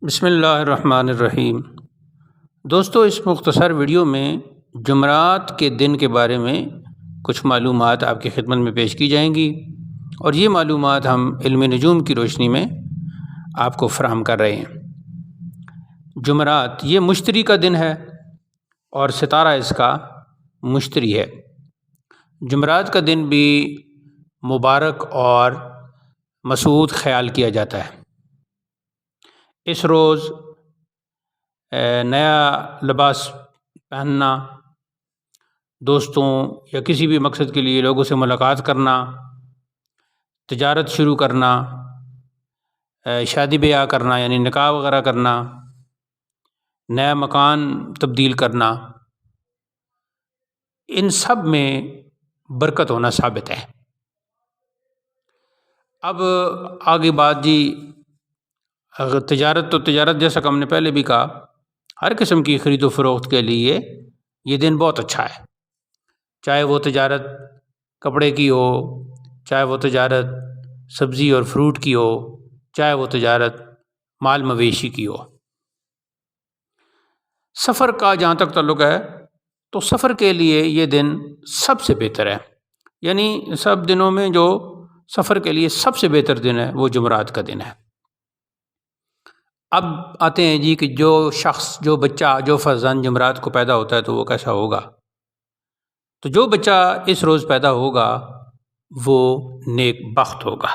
بسم اللہ الرحمن الرحیم۔ دوستو، اس مختصر ویڈیو میں جمعرات کے دن کے بارے میں کچھ معلومات آپ کی خدمت میں پیش کی جائیں گی، اور یہ معلومات ہم علم نجوم کی روشنی میں آپ کو فراہم کر رہے ہیں۔ جمعرات یہ مشتری کا دن ہے اور ستارہ اس کا مشتری ہے۔ جمعرات کا دن بھی مبارک اور مسعود خیال کیا جاتا ہے۔ اس روز نیا لباس پہننا، دوستوں یا کسی بھی مقصد کے لیے لوگوں سے ملاقات کرنا، تجارت شروع کرنا، شادی بیاہ کرنا یعنی نکاح وغیرہ کرنا، نیا مکان تبدیل کرنا، ان سب میں برکت ہونا ثابت ہے۔ اب آگے بات اگر تجارت جیسا کہ ہم نے پہلے بھی کہا، ہر قسم کی خرید و فروخت کے لیے یہ دن بہت اچھا ہے، چاہے وہ تجارت کپڑے کی ہو، چاہے وہ تجارت سبزی اور فروٹ کی ہو، چاہے وہ تجارت مال مویشی کی ہو۔ سفر کا جہاں تک تعلق ہے تو سفر کے لیے یہ دن سب سے بہتر ہے، یعنی سب دنوں میں جو سفر کے لیے سب سے بہتر دن ہے وہ جمعرات کا دن ہے۔ اب آتے ہیں کہ جو شخص، جو بچہ، جو فرزند جمعرات کو پیدا ہوتا ہے تو وہ کیسا ہوگا؟ تو جو بچہ اس روز پیدا ہوگا وہ نیک بخت ہوگا۔